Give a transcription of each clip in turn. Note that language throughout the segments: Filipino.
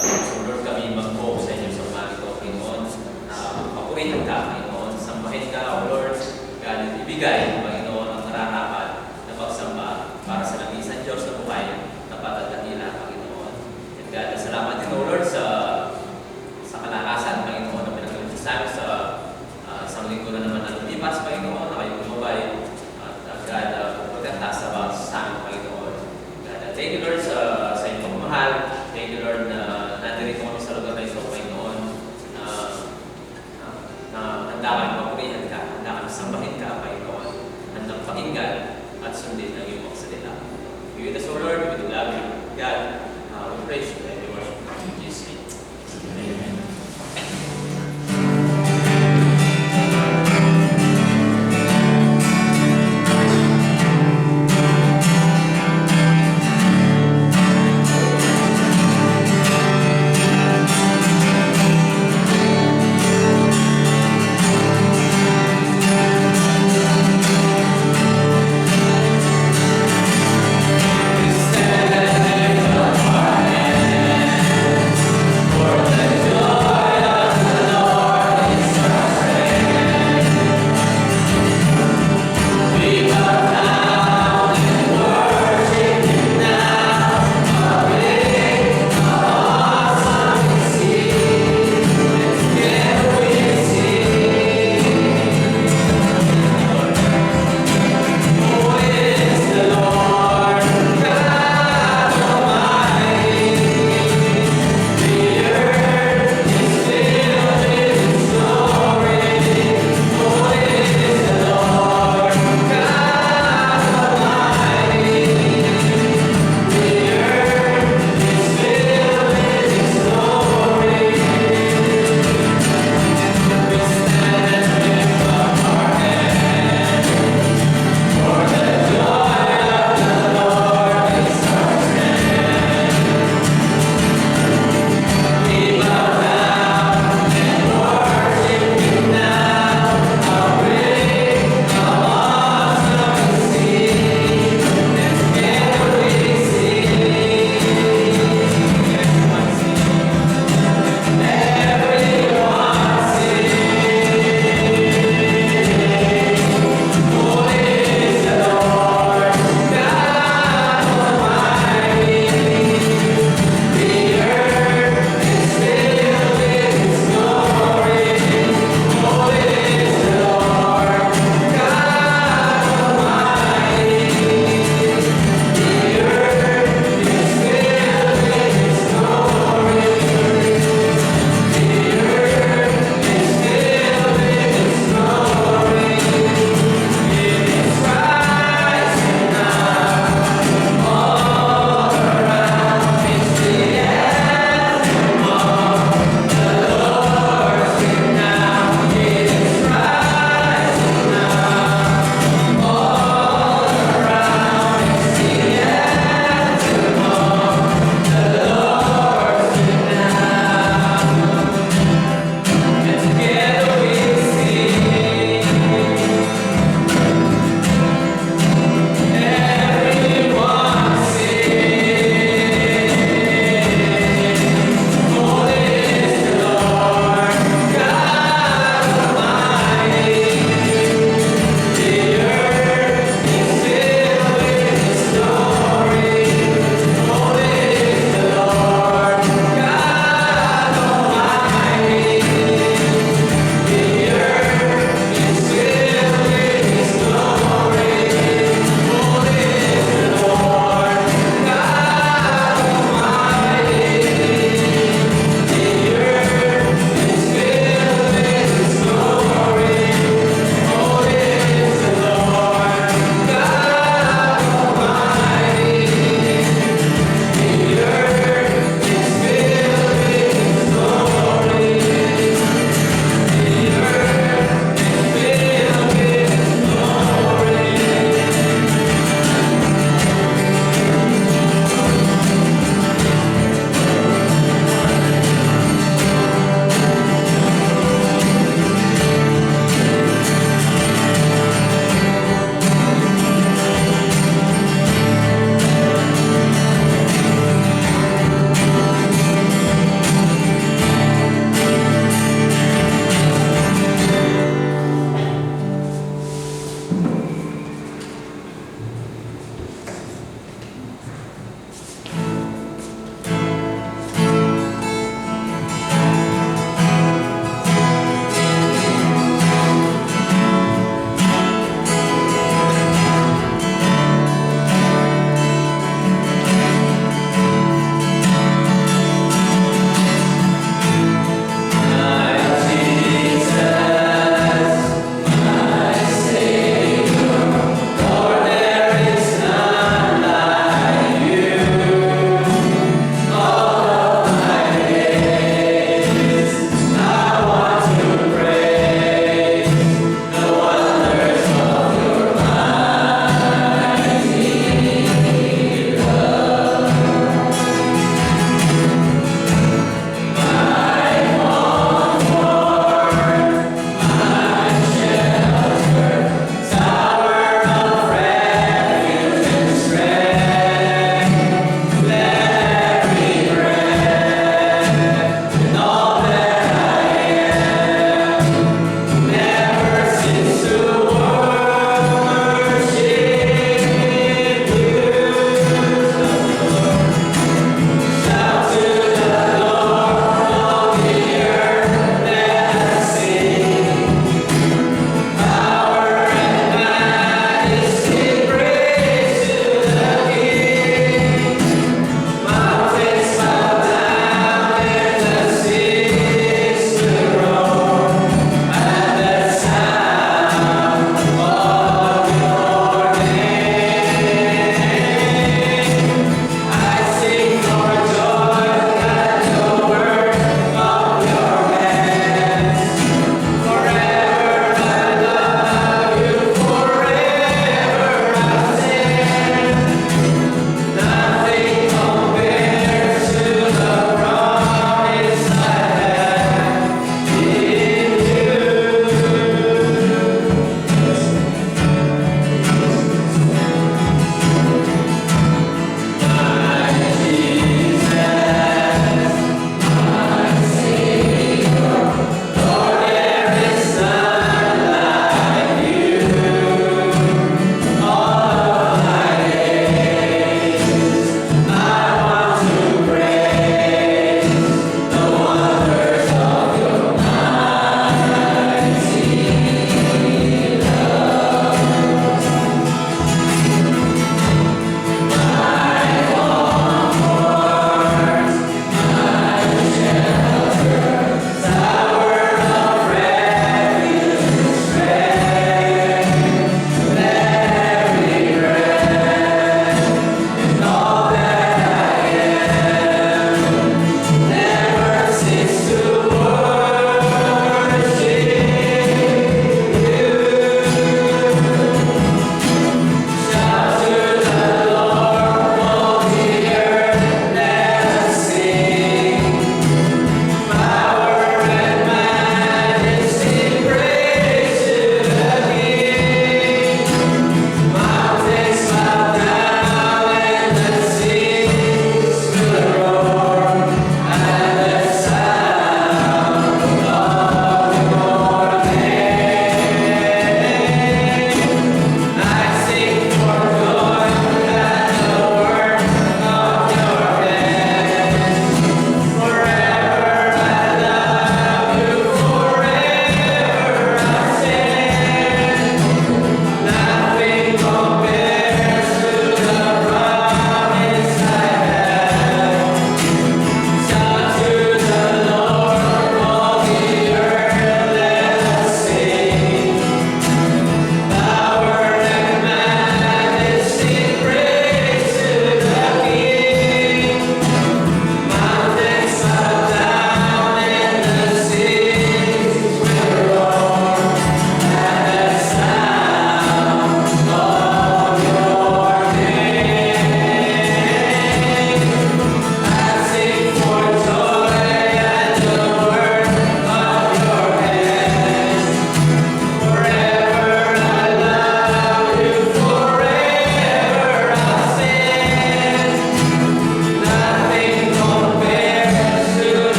So Lord, kami mag-hope sa inyo sa umaga ko, Panginoon. Papuritan ka, Panginoon. Sambahin ka, O Lord. God, ibigay, Panginoon, ang nararapat na pagsamba para sa langisan Diyos na buhay na patagdakila, Panginoon. And God, salamat din, O Lord, sa kalakasan, Panginoon, na pinagawin sa amin sa isang linggo na naman na lumipas, Panginoon, na kayo gumabay. At God, pupunta sa amin, Panginoon. God, thank you, Lord, sa inyong pagmamahal. Thank you, Lord, na nandirito kami sa lugar na ito, Panginoon, na handa kami papurihan ka, handa kami sambahin ka, Panginoon, handang pakinggan at sundin ang iyong mga salita. We with us, O Lord, we do love you. God, we praise you and we worship you. In Jesus' name. Amen. We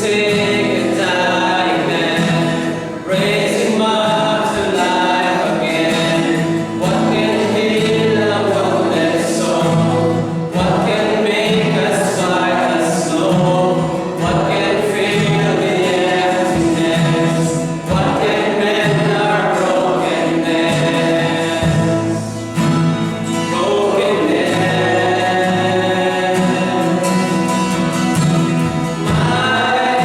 take a dying man, raise him up to life again. What can heal a wounded soul? What can make us fight us slow? What can fill the emptiness? What can mend our brokenness? Brokenness. My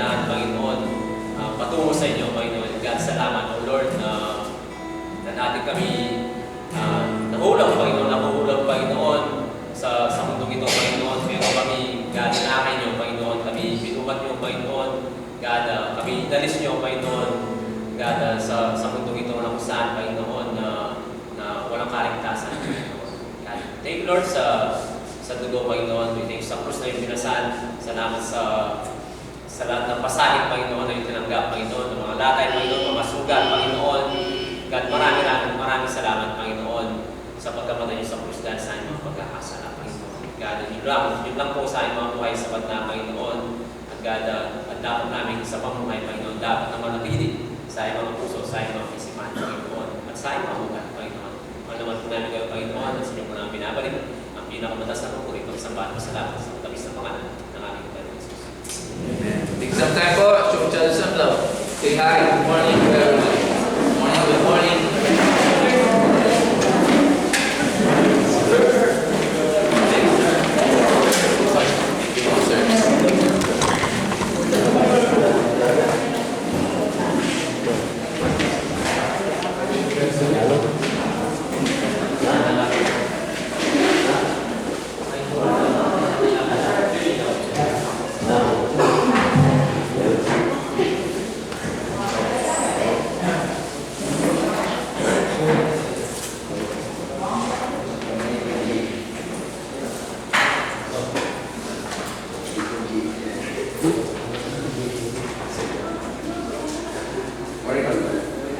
kailangan, Panginoon, patungo sa inyo, Panginoon. God, salamat, O Lord, na natin kami nahulog, Panginoon, sa mundong ito, Panginoon. Pero kami, God, inakay niyo, Panginoon. Kami binuhat niyo, Panginoon. God, kami inalis niyo, Panginoon. God, sa mundong ito na kung saan, Panginoon, na walang kaligtasan, Panginoon. God, thank you, Lord, sa dugo, Panginoon. We thank you sa krus na yung pinasan. Salamat sa lahat ng pasahit, Panginoon, na yung tinanggap, Panginoon. Ng mga latay, Panginoon, mga sugat, Panginoon. God, maraming salamat, Panginoon, sa pagkamatay niyo sa krus dahil sa inyong mga pagkakasala, Panginoon. God, yun lang po sa inyong mga buhay sapat na, Panginoon. At God, at dapat namin sa pamuhay, Panginoon, dapat na manatili sa inyong mga puso, sa inyong mga isipan, Panginoon. At sa inyong mga buhay, Panginoon. Ano naman po namin kayo, Panginoon, at sa inyo po namin binabalik ang pinakamatas na papuri, pagsambahan mo sa lahat sa matabis na pangalan ng aming Panginoon Jesus. Amen. Take some time po. Show each other some love. Say hi. Good morning to everybody. Good morning. Good morning.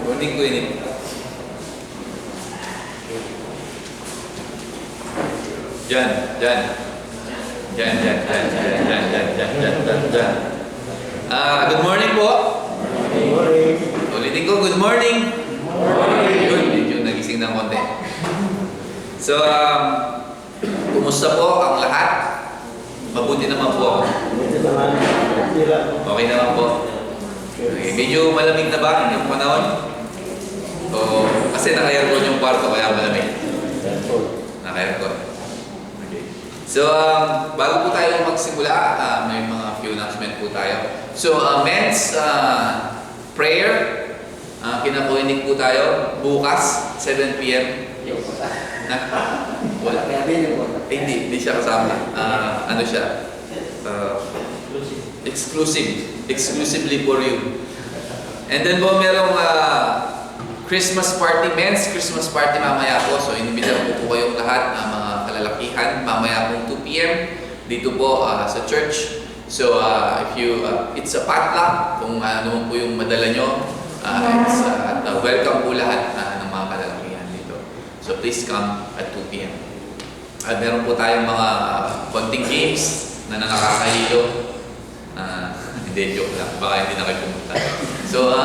Morning ko ini. Jan. Good morning po. Good morning. Ulitin ko, good morning. Yun, medyo nagising ng konti. So, kumusta po ang lahat? Mabuti naman po. Okay naman po. Okay, medyo malamig na ba yung panahon? O, kasi naka-aircon yung kwarto kaya malamig. Naka-aircon. Okay. So, bago po tayo magsimula, may mga few announcement po tayo. So, men's prayer, kinakuinig po tayo bukas, 7 p.m. Wala. Hindi siya kasama. Ano siya? Exclusively for you. And then po merong Christmas party, men's Christmas party mamaya po. So inimbitan po kayong lahat ng mga kalalakihan mamaya pong 2 p.m. dito po sa church. So if you it's a potluck kung ano po yung madala nyo. Welcome po lahat ng mga kalalakihan dito. So please come at 2 p.m. At meron po tayong mga konting games na nakakahilo. Hindi, joke lang. Baka hindi na kayo pumunta. So,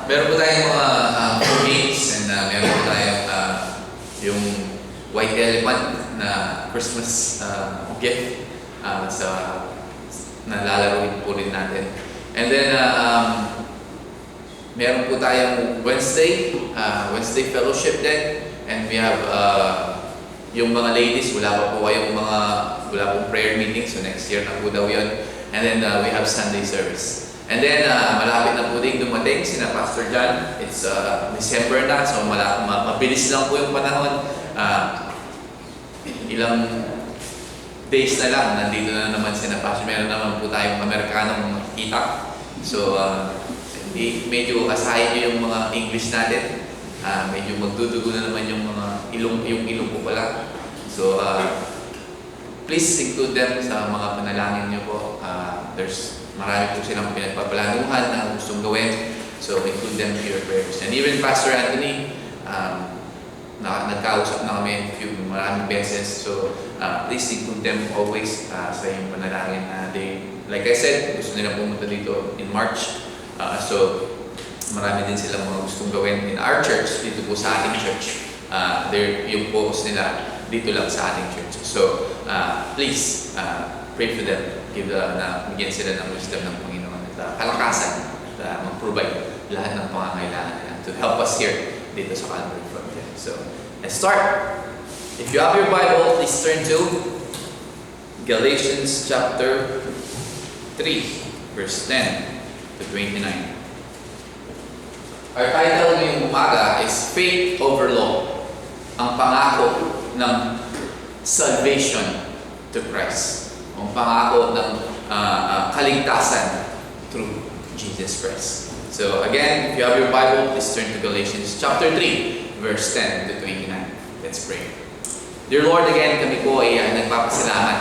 meron po tayong mga games and meron po tayong yung white elephant na Christmas gift na lalaruin po rin natin. And then, meron po tayong Wednesday fellowship din. And we have yung mga ladies, wala pong prayer meeting, so next year na po daw yun. And then we have Sunday service. And then malapit na po din dumating sina Pastor John. It's December na, so mabilis lang po yung panahon. Ilang days na lang, nandito na naman sina Pastor. Meron naman po tayong Amerikanong makikita. So medyo asahin nyo yung mga English natin. Medyo magdudugo na naman yung mga ilong po pala. So, please include them sa mga panalangin nyo po. There's marami po silang pinagpapalanuhan na gustong gawin. So, include them to your prayers. And even Pastor Anthony, nagkausap na kami maraming beses. So, please include them always sa iyong panalangin. Like I said, gusto nila pumunta dito in March. So, marami din silang mga gustong gawin in our church, dito po sa ating church. Yung focus nila dito lang sa ating church. So, please pray for them. Bigyan sila ng wisdom ng Panginoon at kalakasan at mag-provide lahat ng pangangailangan nila to help us here dito sa Calvary Frontier. So, let's start. If you have your Bible, please turn to Galatians chapter 3, verse 10. to 29. Our title ngayong umaga is Faith Over Law, ang pangako ng salvation to Christ. Ang pangako ng kaligtasan through Jesus Christ. So again, if you have your Bible, please turn to Galatians chapter 3, verse 10 to 29. Let's pray. Dear Lord, again, kami po ay nagpapasalamat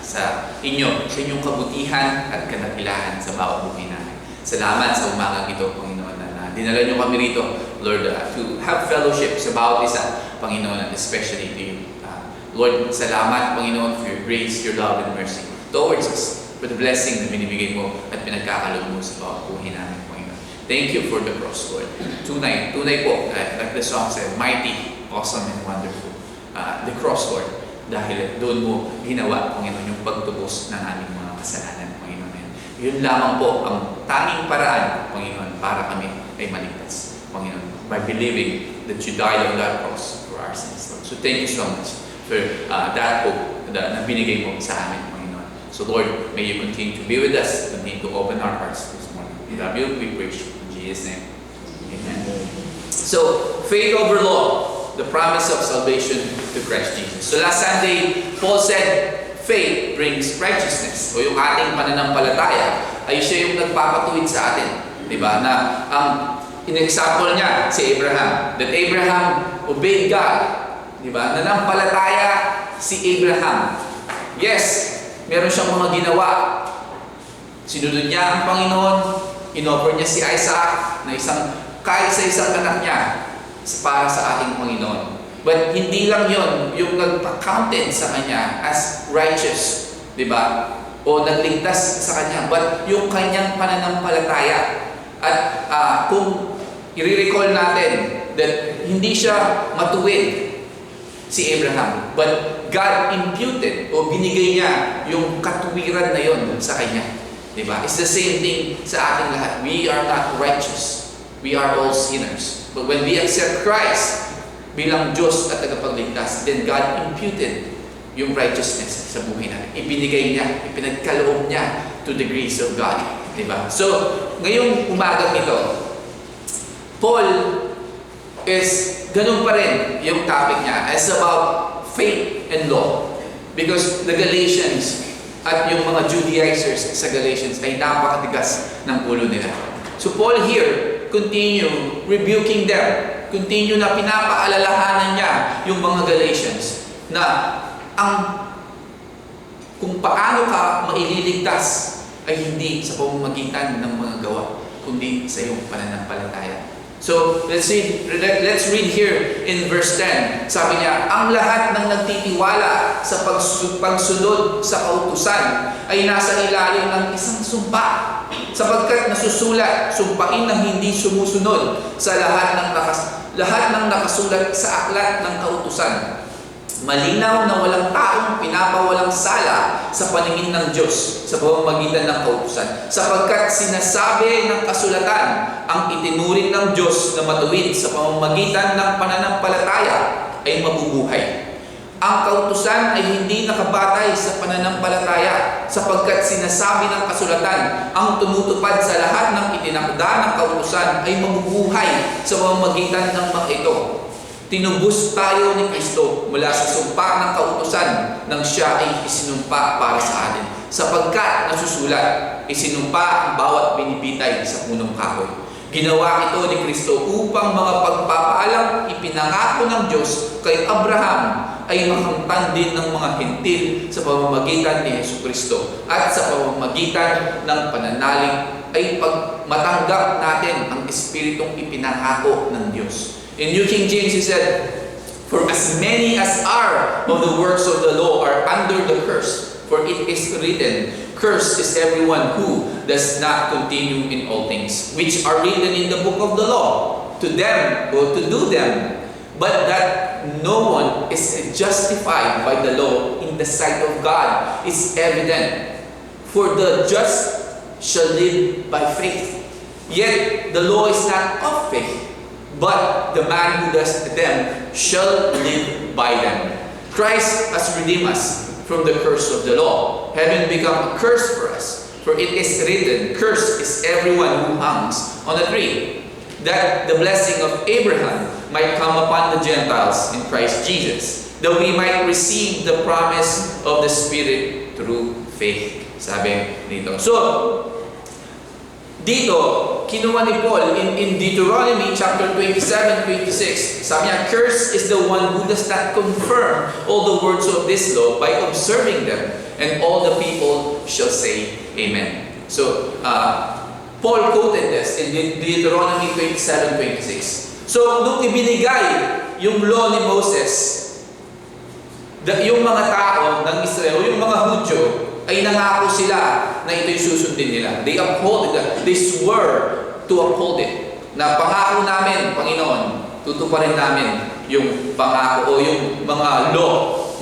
sa inyong kabutihan at kadakilahan sa bawat buhay namin. Salamat sa umagang ito, Panginoon, na dinala niyo kami rito, Lord, to have fellowship sa bawat isa, Panginoon, and especially to you. Lord, salamat, Panginoon, for your grace, your love, and mercy towards us, for the blessing na binibigay mo at pinagkakaloob mo sa bawat buhay namin, Panginoon. Thank you for the cross, Lord. Tunay po, like the song said, mighty, awesome, and wonderful. The cross, Lord, dahil doon mo ginawa, Panginoon, yung pagtubos ng aming mga kasalanan, Panginoon. Yun lamang po ang tanging paraan, Panginoon, para kami ay maligtas, Panginoon, by believing that you died on that cross for our sins, Lord. So thank you so much for that hope na binigay mo sa amin, Panginoon. So Lord, may you continue to be with us, continue to open our hearts this morning. We love you, we praise you. In Jesus' name, amen. So, faith over law, the promise of salvation to Christ Jesus. So last Sunday, Paul said, faith brings righteousness. O yung ating pananampalataya ay siya yung nagpapatuwid sa atin. Diba? Na ang in-example niya si Abraham. That Abraham obeyed God. Diba? Nanampalataya si Abraham. Yes, meron siyang mga ginawa. Sinunod niya ang Panginoon. Inoffer niya si Isaac na kahit sa isang anak niya para sa ating Panginoon. But hindi lang yon yung nagpa-counted sa kanya as righteous, di ba? O nagligtas sa kanya, but yung kanyang pananampalataya. At kung i-recall natin that hindi siya matuwid si Abraham, but God imputed o binigay niya yung katuwiran na yon sa kanya. Di ba? It's the same thing sa ating lahat. We are not righteous. We are all sinners. But when we accept Christ bilang Diyos at tagapagligtas, then God imputed yung righteousness sa buhay natin. Ibinigay niya, ipinagkaloob niya to the grace of God. Diba? So, ngayong umagang ito, Paul is ganun pa rin yung topic niya as about faith and law. Because the Galatians at yung mga Judaizers sa Galatians ay napakatigas ng ulo nila. So Paul here continue rebuking them. Continue na pinapaalalahanan niya yung mga Galatians na kung paano ka maililigtas ay hindi sa pamamagitan ng mga gawa, kundi sa iyong pananampalataya. So, let's read here in verse 10. Sabi niya, ang lahat ng nagtitiwala sa pagsunod sa kautusan ay nasa ilalim ng isang sumpa, sapagkat nasusulat, sumpain na hindi sumusunod sa lahat ng nakasulat sa aklat ng kautusan. Malinaw na walang taong pinapawalang sala sa paningin ng Diyos sa pamamagitan ng kautusan, sapagkat sinasabi ng kasulatan ang itinuring ng Diyos na matuwid sa pamamagitan ng pananampalataya ay mabubuhay. Ang kautusan ay hindi nakabatay sa pananampalataya, sapagkat sinasabi ng kasulatan ang tumutupad sa lahat ng itinakda ng kautusan ay mabubuhay sa pamamagitan ng mga ito. Tinubos tayo ni Kristo mula sa sumpa ng kautusan nang siya ay isinumpa para sa atin. Sapagkat nasusulat, isinumpa ang bawat binibitay sa punong kahoy. Ginawa ito ni Kristo upang mga pagpapaalang ipinangako ng Diyos kay Abraham ay makamtan din ng mga hintil sa pamamagitan ni Jesucristo at sa pamamagitan ng pananalig ay matanggap natin ang Espiritong ipinangako ng Diyos. In New King James, he said, for as many as are of the works of the law are under the curse, for it is written, cursed is everyone who does not continue in all things, which are written in the book of the law, to them, or to do them, but that no one is justified by the law in the sight of God is evident. For the just shall live by faith. Yet the law is not of faith, but the man who does them shall live by them. Christ has redeemed us from the curse of the law, having become a curse for us. For it is written, cursed is everyone who hangs on a tree, that the blessing of Abraham might come upon the Gentiles in Christ Jesus, that we might receive the promise of the Spirit through faith. Sabi dito. So, dito, kinuha ni Paul in Deuteronomy chapter 27, 26. Sabi niya, cursed is the one who does not confirm all the words of this law by observing them, and all the people shall say, Amen. So, Paul quoted this in Deuteronomy 27, 26. So, nung ibinigay yung law ni Moses, yung mga tao ng Israel, yung mga Hudyo, ay nangako sila na ito'y susundin nila. They uphold it. They swore to uphold it. Na pangako namin, Panginoon, tutuparin namin yung pangako o yung mga law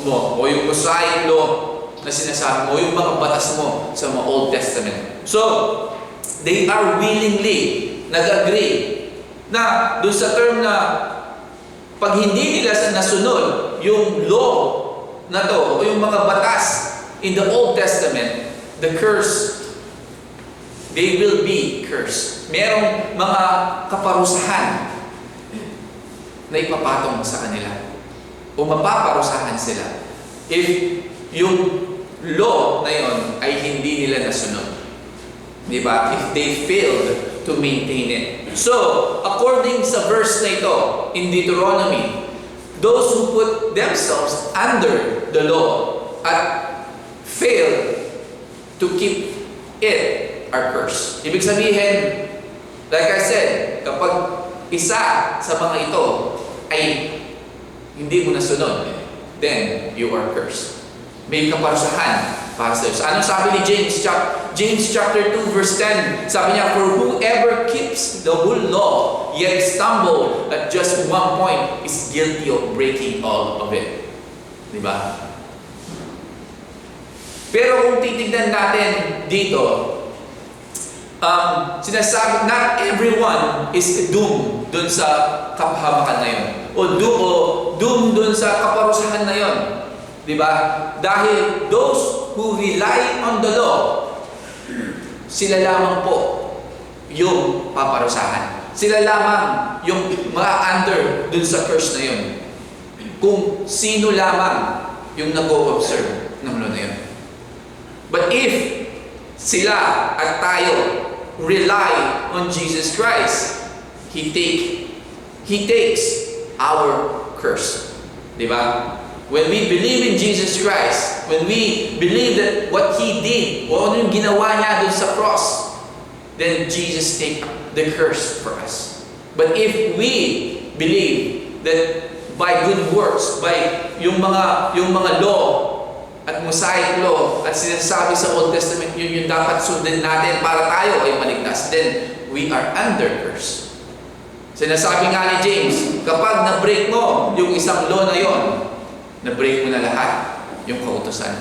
mo o yung Mosaic law na sinasabi mo, yung mga batas mo sa mga Old Testament. So, they are willingly nag-agree na doon sa term na pag hindi nila nasunod yung law na to o yung mga batas in the Old Testament, the curse, they will be cursed. Merong mga kaparusahan na ipapatong sa kanila o mapaparusahan sila if yung law na yon ay hindi nila nasunod. Diba? If they failed to maintain it. So, according sa verse na ito in Deuteronomy, those who put themselves under the law at fail to keep it are cursed. Ibig sabihin, like I said, kapag isa sa mga ito ay hindi mo nasunod, then you are cursed. May kaparusahan para sa iyo. So, anong sabi ni James? James chapter 2 verse 10, sabi niya, for whoever keeps the whole law yet stumble at just one point is guilty of breaking all of it. Diba? Pero kung titignan natin dito, sinasabi, not everyone is doomed dun sa kapahamakan na yun. O doomed dun sa kaparusahan na yun. Diba? Dahil those who rely on the law, sila lamang po yung paparusahan. Sila lamang yung ma-under dun sa curse na yun. Kung sino lamang yung nag-o-observe ng law na yun. But if sila at tayo rely on Jesus Christ, He takes our curse. Diba? When we believe in Jesus Christ, when we believe that what He did, o ano yung ginawa niya dun sa cross, then Jesus take the curse for us. But if we believe that by good works, by yung mga law at Mosaic law at sinasabi sa Old Testament, yun yung dapat sundin natin para tayo ay maligtas, then we are under curse. Sinasabi nga ni James, kapag na-break mo yung isang law na yon, na-break mo na lahat yung kautusan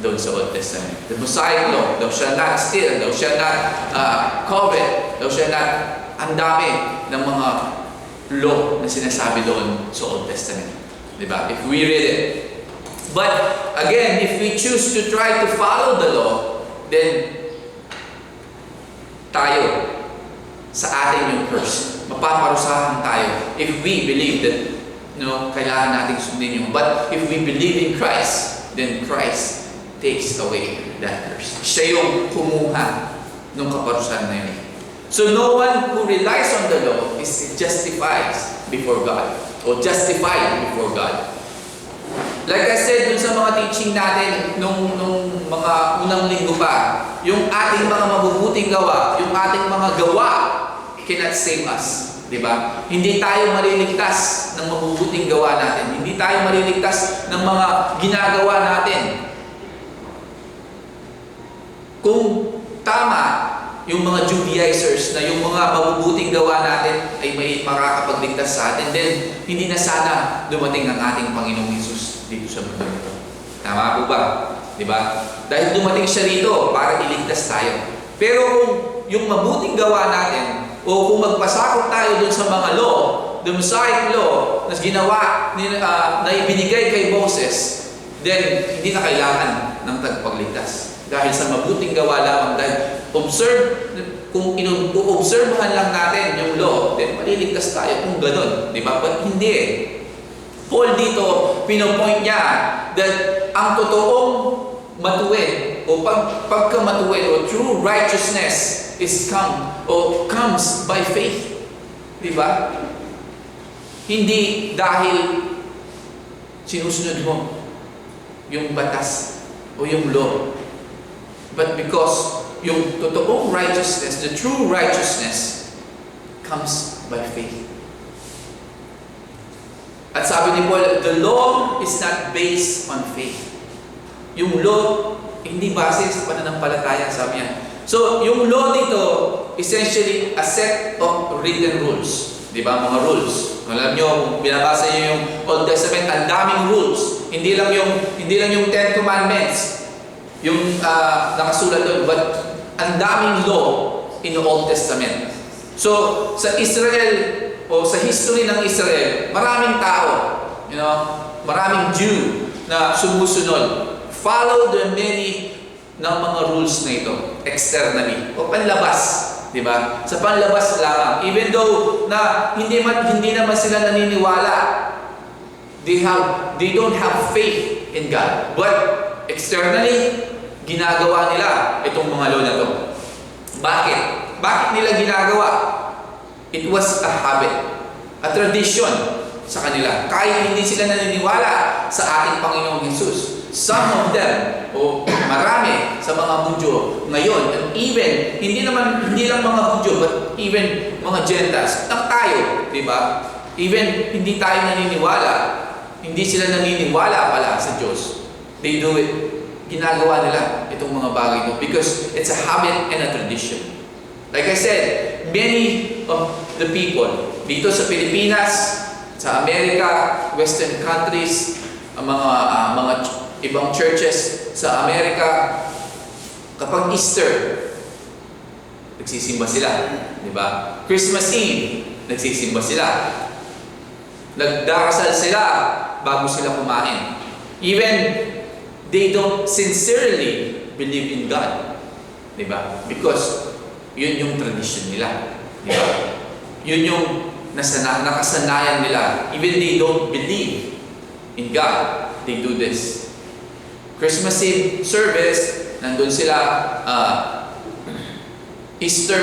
doon sa Old Testament. The Mosaic law, thou shalt not steal, thou shalt not covet, thou shalt not, ang dami ng mga law na sinasabi doon sa Old Testament. Diba? If we read it. But again, if we choose to try to follow the law, then tayo sa atin yung curse. Mapaparusahan tayo if we believe that kailangan nating sundin yung. But if we believe in Christ, then Christ takes away that curse. Siya yung kumuha ng kaparusahan na yun. So no one who relies on the law is justified before God or justified before God. Like I said dun sa mga teaching natin nung mga unang linggo pa, yung ating mga mabubuting gawa, yung ating mga gawa cannot save us. Diba? Hindi tayo maliligtas ng mabubuting gawa natin. Hindi tayo maliligtas ng mga ginagawa natin. Kung tama yung mga Judaizers na yung mga mabubuting gawa natin ay may makakapagligtas sa atin, then hindi na sana dumating ang ating Panginoong Hesus dito sa mundo nito. Tama po ba? Diba? Dahil dumating siya rito para iligtas tayo. Pero kung yung mabuting gawa natin o kung magpasakop tayo dun sa mga law, the Mosaic law na ginawa, na ibinigay kay Moses, then hindi na kailangan ng tagpagligtas. dahil sa mabuting gawa lamang. Dahil kung ino-obserbahan lang natin yung law, then maliligtas tayo kung ganun. Di ba? But hindi eh. Paul dito, pinopoint niya that ang totoong matuwid o pagkamatuwid o true righteousness comes by faith. Di ba? Hindi dahil sinusunod mo yung batas o yung law. But because yung totoong righteousness, the true righteousness, comes by faith. At sabi ni Paul, the law is not based on faith. Yung law, hindi base sa pananampalataya, sabi niya. So, yung law dito, essentially a set of written rules. Di ba? Mga rules. Alam nyo, binabasa nyo yung Old Testament, ang daming rules. Hindi lang yung Ten Commandments, yung nakasulat doon, but ang daming law in the Old Testament. So, sa Israel, o sa history ng Israel, maraming tao, maraming Jew na sumusunod. Follow the many ng mga rules na ito, externally, o panlabas, di ba? Sa panlabas lamang. Even though na hindi naman sila naniniwala, they don't have faith in God. But externally, ginagawa nila itong mga law na ito. Bakit? Bakit nila ginagawa? It was a habit, a tradition sa kanila. Kahit hindi sila naniniwala sa ating Panginoong Jesus. Some of them, o marami sa mga Hudyo ngayon, and even, hindi lang mga Hudyo, but even mga Gentiles, tayo, di ba? Even hindi tayo naniniwala, hindi sila naniniwala pala sa Diyos. They do it. Ginagawa nila itong mga bagay ito because it's a habit and a tradition. Like I said, many of the people dito sa Pilipinas, sa Amerika, Western countries, mga ibang churches sa Amerika, kapag Easter, nagsisimba sila, di ba? Christmas Eve, nagsisimba sila. Nagdarasal sila bago sila kumain. Even they don't sincerely believe in God, di ba? Because yun yung tradition nila. Di ba? Yun yung nakasanayan nila. Even they don't believe in God, they do this. Christmas Eve service, nandun sila, Easter,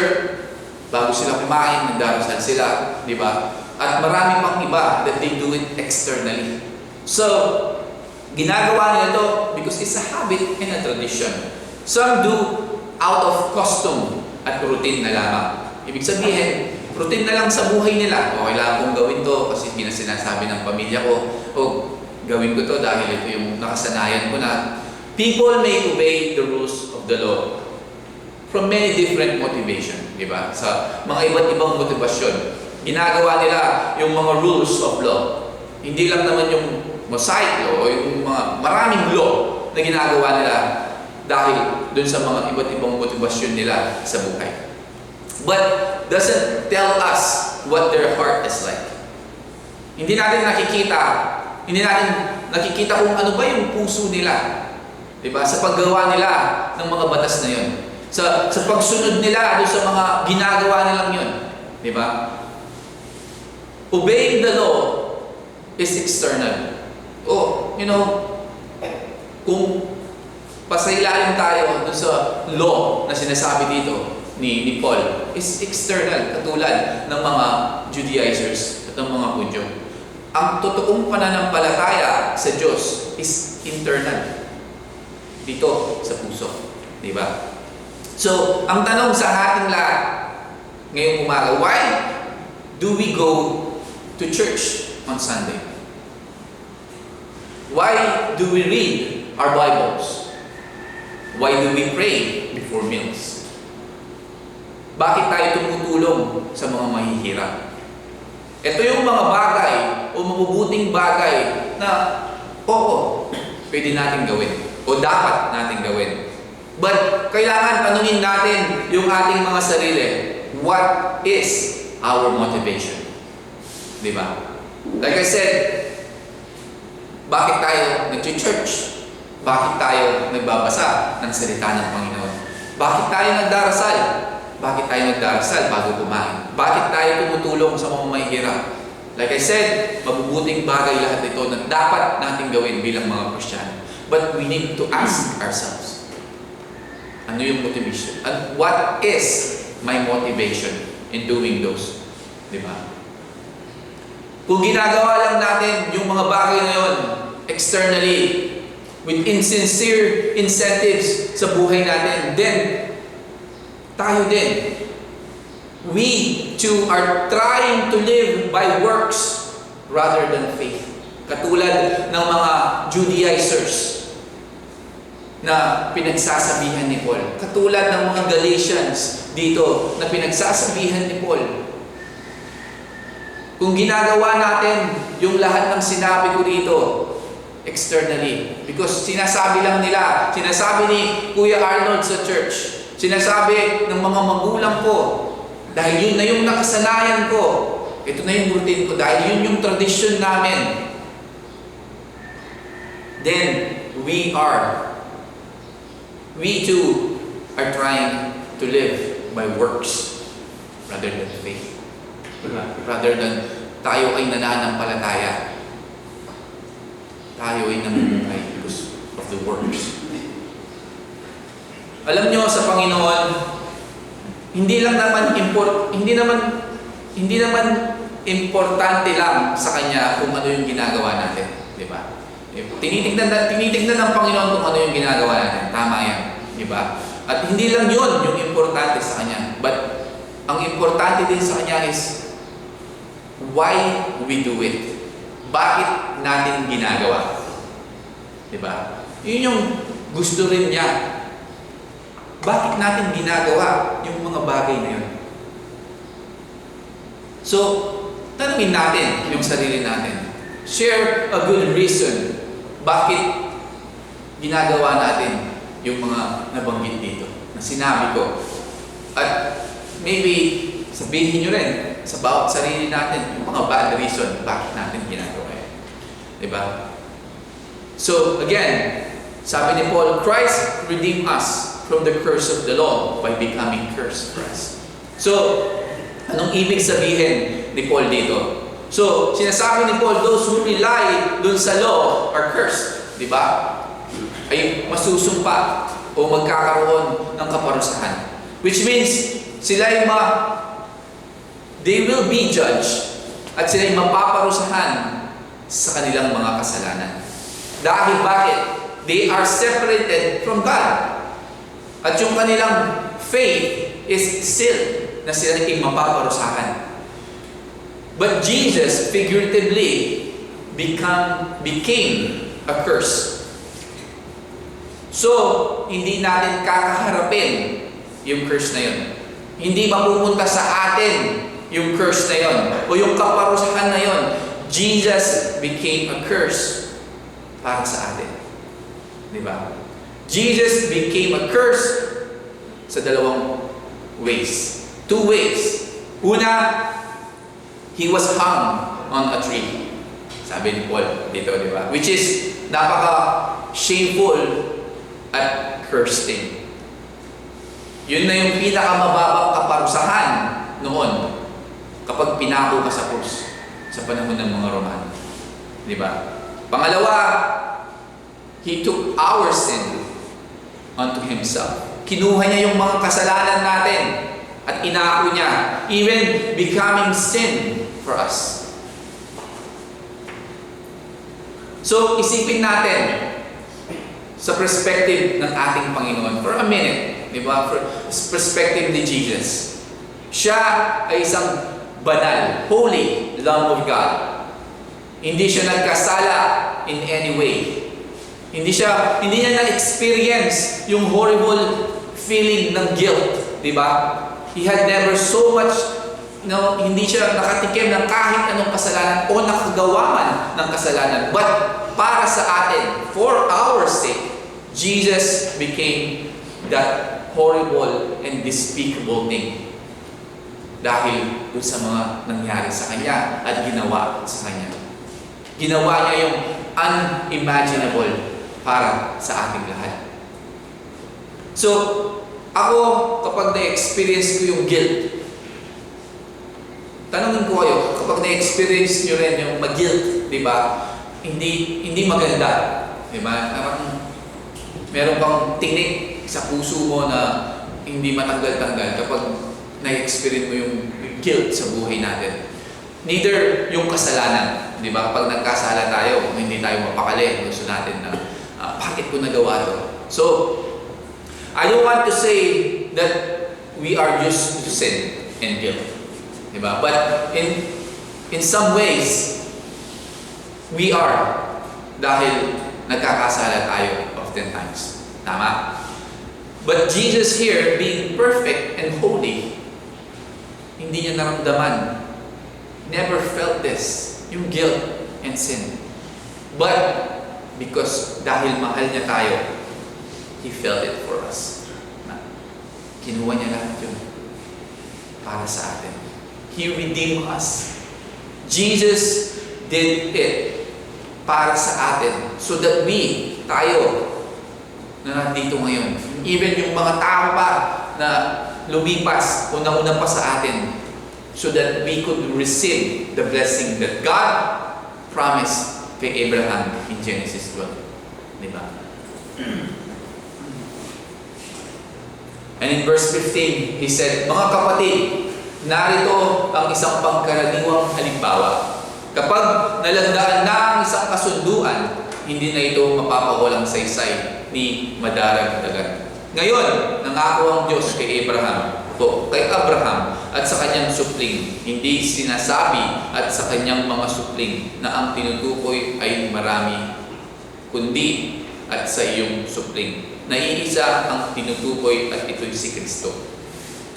bago sila kumain, nagdarasal sila, di ba? At marami pang iba that they do it externally. So, ginagawa nila to because it's a habit and a tradition. Some do out of custom at routine na lamang. Ibig sabihin, routine na lang sa buhay nila. O kailangan kong gawin to kasi sinasabi ng pamilya ko, o gawin ko to dahil ito yung nakasanayan ko na. People may obey the rules of the law from many different motivation, di ba? Sa mga iba't ibang motivasyon. Ginagawa nila yung mga rules of law. Hindi lang naman yung Mosaic law o yung mga maraming law na ginagawa nila dahil dun sa mga iba't ibang motivasyon nila sa buhay. But doesn't tell us what their heart is like. Hindi natin nakikita kung ano ba yung puso nila. Diba? Sa paggawa nila ng mga batas na yun. Sa pagsunod nila sa mga ginagawa nilang yun. Diba? Obeying the law is external. Kung pasailalim tayo dun sa law na sinasabi dito ni Paul, is external, katulad ng mga Judaizers at ng mga Hudyo. Ang totoong pananampalataya sa Diyos is internal. Dito sa puso. Diba? So, ang tanong sa ating lahat ngayong umaga, why do we go to church on Sunday? Why do we read our Bibles? Why do we pray before meals? Bakit tayo tumutulong sa mga mahihirap? Ito yung mga bagay o mabubuting bagay na pwede natin gawin o dapat natin gawin. But kailangan tanungin natin yung ating mga sarili, what is our motivation? Diba? Like I said, bakit tayo nag-church? Bakit tayo nagbabasa ng salita ng Panginoon? Bakit tayo nagdarasal? Bakit tayo nagdarasal bago kumain? Bakit tayo tumutulong sa mga mahihirap? Like I said, mabubuting bagay lahat ito na dapat natin gawin bilang mga Kristiyano. But we need to ask ourselves, ano yung motivation? And what is my motivation in doing those? Diba? Kung ginagawa lang natin yung mga bagay na yun externally, with insincere incentives sa buhay natin, then tayo din. We too are trying to live by works rather than faith. Katulad ng mga Judaizers na pinagsasabihan ni Paul. Katulad ng mga Galatians dito na pinagsasabihan ni Paul. Kung ginagawa natin yung lahat ng sinabi ko dito, externally. Because sinasabi lang nila, sinasabi ni Kuya Arnold sa church, sinasabi ng mga magulang ko, dahil yun na yung nakasanayan ko, ito na yung routine ko, dahil yun yung tradition namin. Then, we too are trying to live by works rather than faith. Rather than tayo ay nananampalataya. Tayo ay namumuhay because of the works. Alam nyo, sa Panginoon, hindi naman importante lang sa Kanya kung ano yung ginagawa natin, di ba? Tinitignan ng Panginoon kung ano yung ginagawa natin. Tama yan, di ba? At hindi lang yun yung importante sa Kanya, but ang importante din sa Kanya is why we do it. Bakit natin ginagawa? Diba? Yun yung gusto rin niya. Bakit natin ginagawa yung mga bagay na yun? So, tanungin natin yung sarili natin. Share a good reason bakit ginagawa natin yung mga nabanggit dito na sinabi ko. At maybe sabihin nyo rin sa bawat sarili natin yung mga bad reason bakit natin ginagawa yun. Diba? So, again, sabi ni Paul, Christ redeemed us from the curse of the law by becoming cursed for us. So, anong ibig sabihin ni Paul dito? So, sinasabi ni Paul, those who rely dun sa law are cursed. Diba? Ay masusumpa o magkakaroon ng kaparusahan. Which means, sila they will be judged at sila mapaparusahan sa kanilang mga kasalanan. Dahil bakit? They are separated from God. At yung kanilang faith is still na sila naging mapaparusahan. But Jesus figuratively became a curse. So, hindi natin kakaharapin yung curse na yun. Hindi mapupunta sa atin yung curse na yun o yung kaparusahan na yun. Jesus became a curse para sa atin. Diba? Jesus became a curse sa dalawang ways. Two ways. Una, He was hung on a tree. Sabi ni Paul dito, diba? Which is napaka-shameful at cursed. Yun na yung pinakamababang kaparusahan noon kapag pinako ka sa krus sa panahon ng mga Romano. Diba? Pangalawa, He took our sin unto Himself. Kinuha niya yung mga kasalanan natin at inako niya, even becoming sin for us. So, isipin natin sa perspective ng ating Panginoon for a minute, di ba? For perspective ni Jesus. Siya ay isang banal, holy Lamb of God. Hindi siya nagkasala in any way. Hindi niya na-experience yung horrible feeling ng guilt, di ba? He had never so much, hindi siya nakatikim ng kahit anong kasalanan o nakagawa man ng kasalanan. But para sa atin, for our sake, Jesus became that horrible and despicable thing. Dahil doon sa mga nangyari sa Kanya at ginawa sa Kanya. Ginawa niya yung unimaginable para sa ating lahat. So, ako, kapag na-experience ko yung guilt, tanungin ko kayo, kapag na-experience nyo rin yung mag-guilt, di ba? Hindi maganda. Di ba? Meron kang tinik sa puso mo na hindi matanggal-tanggal kapag na-experience mo yung guilt sa buhay natin. Neither yung kasalanan. Di ba? Kapag nagkasala tayo, hindi tayo mapakali. Gusto natin na, bakit ko nagawa to? So, I don't want to say that we are used to sin and guilt. Diba? But in some ways, we are dahil nagkakasala tayo oftentimes. Tama? But Jesus here, being perfect and holy, hindi niya naramdaman. Never felt this, yung guilt and sin. But because dahil mahal niya tayo, He felt it for us. Kinuha niya lahat yun para sa atin. He redeemed us. Jesus did it para sa atin so that tayo na nandito ngayon, even yung mga tao pa na lumipas o nauna pa sa atin, so that we could receive the blessing that God promised kay Abraham in Genesis 12. Diba? And in verse 15, he said, "Mga kapatid, narito ang isang pangkaraniwang halimbawa. Kapag nalandaan na ang isang kasunduan, hindi na ito mapapawalang saysay ni madaragdagan." Ngayon, nangako ang Diyos kay Abraham at sa kanyang supling. Hindi sinasabi at sa kanyang mga supling na ang tinutukoy ay marami, kundi at sa iyong supling. Naiisa ang tinutukoy at ito'y si Kristo.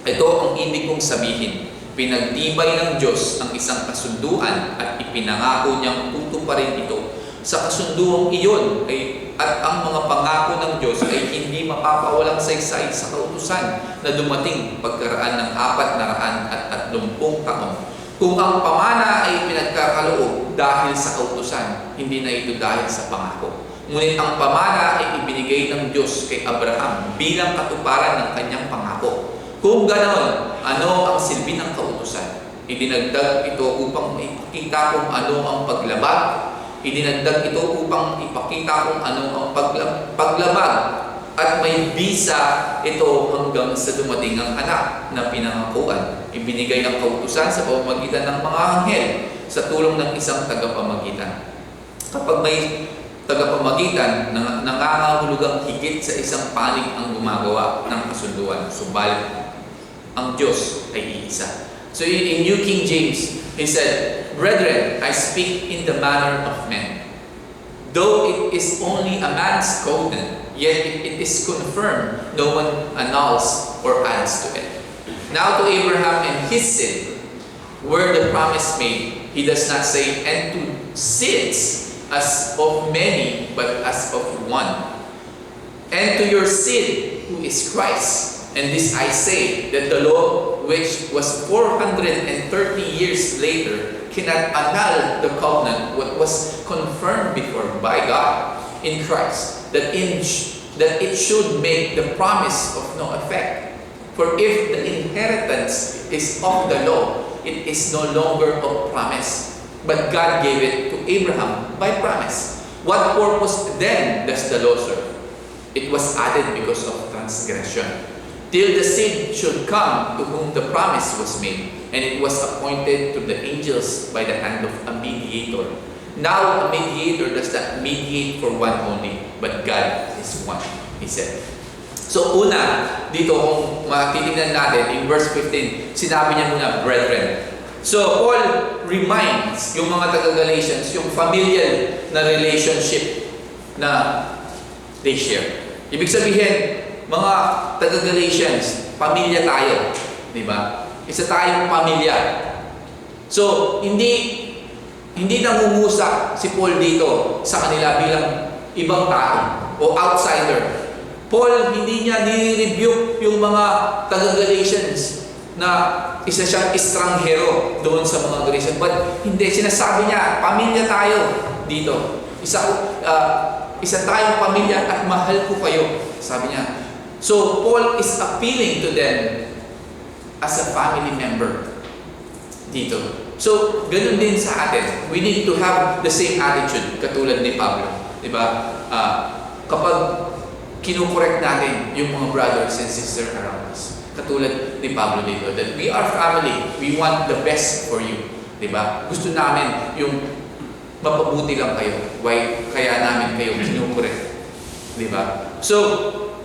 Ito ang ibig kong sabihin. Pinagtibay ng Diyos ang isang kasunduan at ipinangako niyang tutuparin ito. Sa kasunduang iyon at ang mga pangako ng Diyos ay hindi mapapawalang saysay sa kautusan na dumating pagkaraan ng 430 taon. Kung ang pamana ay pinagkakaloob dahil sa kautusan, hindi na ito dahil sa pangako. Ngunit ang pamana ay ibinigay ng Diyos kay Abraham bilang katuparan ng kanyang pangako. Kung ganon, ano ang silbi ng kautusan? Idinagdag ito upang ipakita kung ano ang paglabag. Idinagdag ito upang ipakita kung ano ang paglabag. At may bisa ito hanggang sa dumating ang anak na pinangakuan. Ibinigay ang kautusan sa pamamagitan ng mga anghel sa tulong ng isang tagapamagitan. Kapag may tagapamagitan, nangangahulugang higit sa isang panig ang gumagawa ng kasunduan. Subalit, ang Diyos ay iisa. So in New King James, he said, "Brethren, I speak in the manner of men. Though it is only a man's covenant, yet if it is confirmed, no one annuls or adds to it. Now to Abraham and his seed, were the promise made, he does not say, and to seeds, as of many, but as of one. And to your seed, who is Christ. And this I say, that the law, which was 430 years later, cannot annul the covenant what was confirmed before by God in Christ, that it should make the promise of no effect. For if the inheritance is of the law, it is no longer of promise. But God gave it to Abraham by promise. What purpose then does the law serve? It was added because of transgression, till the seed should come to whom the promise was made, and it was appointed to the angels by the hand of a mediator. Now a mediator does not mediate for one only, but God is one, he said. So una, dito kung matitingnan natin, in verse 15, sinabi niya muna, brethren. So Paul reminds yung mga taga-Galatians, yung familial na relationship na they share. Ibig sabihin, mga taga-Galatians, pamilya tayo. Di ba? Isa tayong pamilya. So, hindi nangungusap si Paul dito sa kanila bilang ibang tao o outsider. Paul, hindi niya ni-rebuke yung mga taga-Galatians na isa siyang estranghero doon sa mga Galatians. But hindi, sinasabi niya, pamilya tayo dito. Isa tayong pamilya at mahal ko kayo. Sabi niya. So, Paul is appealing to them as a family member dito. So, ganun din sa atin. We need to have the same attitude katulad ni Pablo. Diba? Kapag kinukorek natin yung mga brothers and sisters around us. Katulad ni Pablo dito. That we are family. We want the best for you. Diba? Gusto namin yung mapabuti lang kayo. Why? Kaya namin kayo kinukorek. Diba? So,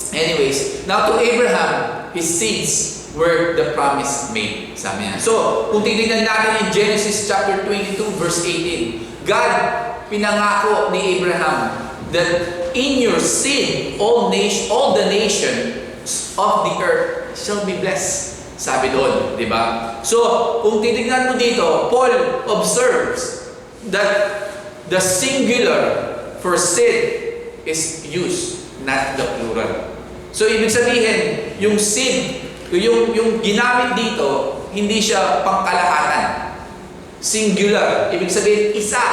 anyways, now to Abraham, his seeds were the promise made. Sabi niya. So, kung titignan natin in Genesis chapter 22 verse 18, God pinangako ni Abraham that in your seed all the nations of the earth shall be blessed. Sabi doon, di ba? So, kung titignan mo dito, Paul observes that the singular for seed is used, not the plural. So, ibig sabihin, yung seed, yung ginamit dito, hindi siya pangkalahatan. Singular. Ibig sabihin, isa.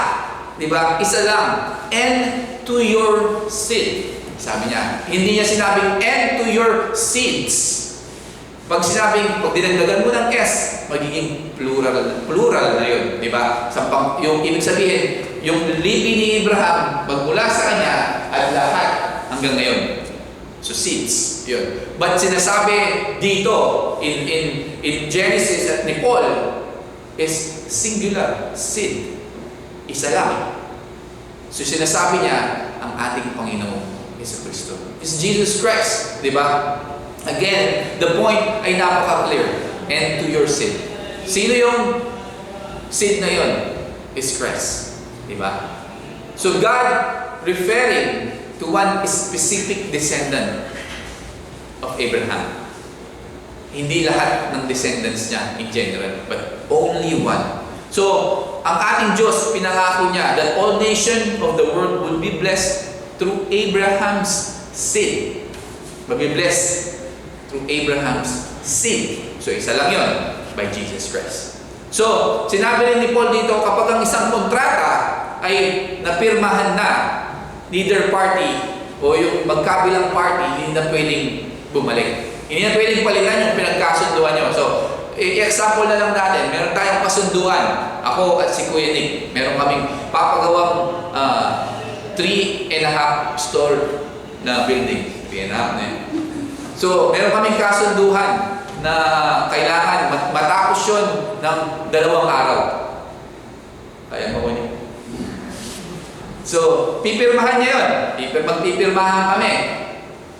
Di ba? Isa lang. And to your seed. Sabi niya. Hindi niya sinabing, and to your seeds. Pag dinagdagan mo ng S, magiging plural na yun. Di ba? Yung ibig sabihin, yung lipi ni Abraham, magmula sa kanya, at lahat hanggang ngayon. So seeds, yun. But sinasabi dito, in Genesis at ni Paul, is singular, seed. Isa lang. So sinasabi niya, ang ating Panginoong Jesucristo is Jesus Christ. Di ba? Again, the point ay napaka-clear. And to your seed. Sino yung seed na yun? Is Christ. Di ba? So God referring to one specific descendant of Abraham. Hindi lahat ng descendants niya in general, but only one. So, ang ating Diyos, pinangako niya that all nations of the world will be blessed through Abraham's seed. Mag-be-blessed through Abraham's seed. So, isa lang yun, by Jesus Christ. So, sinabi rin ni Paul dito, kapag ang isang kontrata ay napirmahan na, neither party o yung magkabilang party, hindi na pwedeng bumalik. Hindi na pwedeng palitan yung pinagkasunduan nyo. So, i-example na lang natin, meron tayong kasunduan. Ako at si Kuya Nick, meron kaming papagawang 3.5 store na building. 3.5 na yun. So, meron kaming kasunduhan na kailangan matapos yun ng 2 araw. Kaya mo niyo. So, pipirmahan niya yun. Magpipirmahan kami.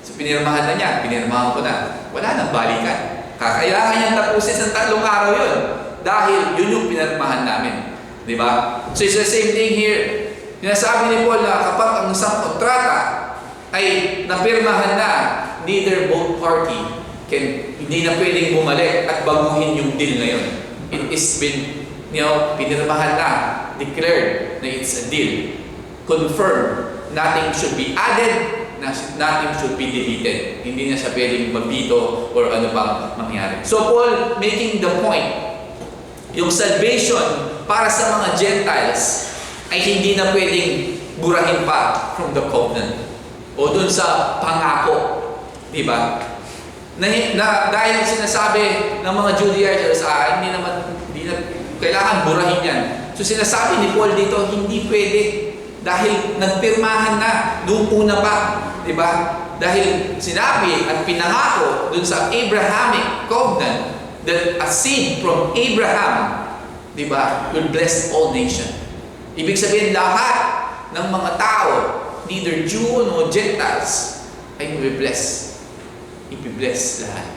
So, pinirmahan na niya. Pinirmahan ko na. Wala nang balikan. Kailangan niyang tapusin sa 3 araw yun. Dahil yun yung pinirmahan namin. Di ba? So, it's the same thing here. Sinasabi ni Paul na kapag ang isang kontrata ay napirmahan na, neither both party hindi na pwedeng bumalik at baguhin yung deal na yun. It is been, pinirmahan na, declared na it's a deal. Confirmed, nothing should be added, nothing should be deleted. Hindi na siya pwedeng mabito or ano pang mangyari. So Paul making the point, yung salvation para sa mga Gentiles ay hindi na pwedeng burahin pa from the covenant o dun sa pangako. Diba? Dahil sinasabi ng mga Judaizers, hindi na kailangan burahin yan. So sinasabi ni Paul dito, hindi pwede. Dahil nagpirmahan na, noong una pa. Diba? Dahil sinabi at pinangako dun sa Abrahamic covenant that a seed from Abraham, diba, will bless all nations. Ibig sabihin, lahat ng mga tao, neither Jew nor Gentiles, ay mabibless. Ipibless lahat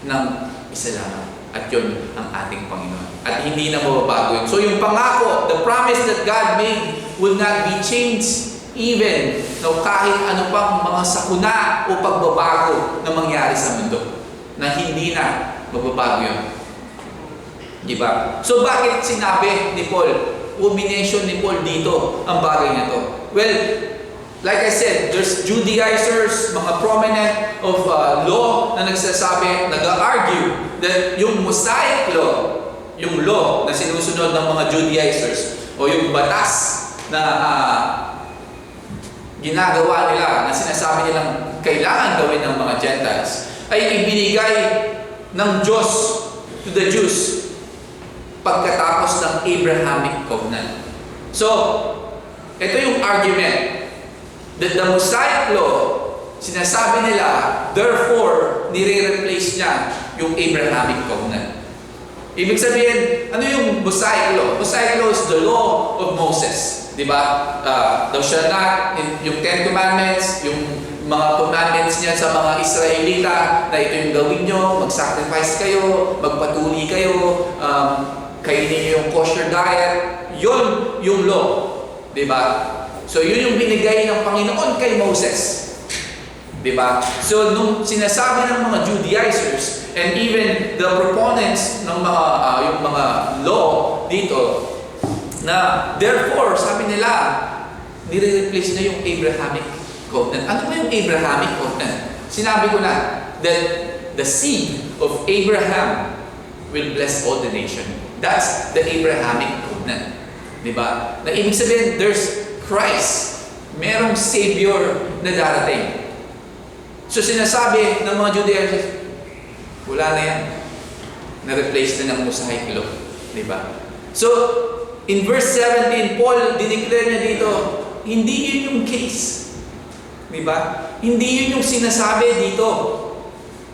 ng isa lang. At yun ang ating Panginoon. At hindi na mababago yun. So yung pangako, the promise that God made will not be changed even kahit ano pang mga sakuna o pagbabago na mangyari sa mundo. Na hindi na mababago yun. Diba? So bakit sinabi ni Paul, culmination ni Paul dito ang bagay na to? Well, like I said, there's Judaizers, mga prominent of law na nagsasabi, nag-argue that yung Mosaic law, yung law na sinusunod ng mga Judaizers o yung batas na ginagawa nila, na sinasabi nilang kailangan gawin ng mga Gentiles, ay ibinigay ng Diyos to the Jews pagkatapos ng Abrahamic covenant. So, ito yung argument that the Mosaic law, sinasabi nila, therefore, nire-replace niya yung Abrahamic covenant. Ibig sabihin, ano yung Mosaic law? Mosaic law is the law of Moses. Diba? Thou shalt not, yung Ten Commandments, yung mga commandments niya sa mga Israelita, na ito yung gawin nyo, mag-sacrifice kayo, magpatuli kayo, kainin niyo yung kosher diet. Yun yung law. Diba? So, yun yung binigay ng Panginoon kay Moses. Diba? So, nung sinasabi ng mga Judaizers, and even the proponents ng mga, yung mga law dito, na therefore, sabi nila, nire-replace na yung Abrahamic covenant. Ano ba yung Abrahamic covenant? Sinabi ko na, that the seed of Abraham will bless all the nation. That's the Abrahamic covenant. Diba? Na ibig sabihin, there's Christ. Merong Savior na darating. So sinasabi ng mga Judaizers, wala na yan. Na-replace na ng Mosaic law. Diba? So, in verse 17, Paul, dineclare niya dito, hindi yun yung case. Diba? Hindi yun yung sinasabi dito.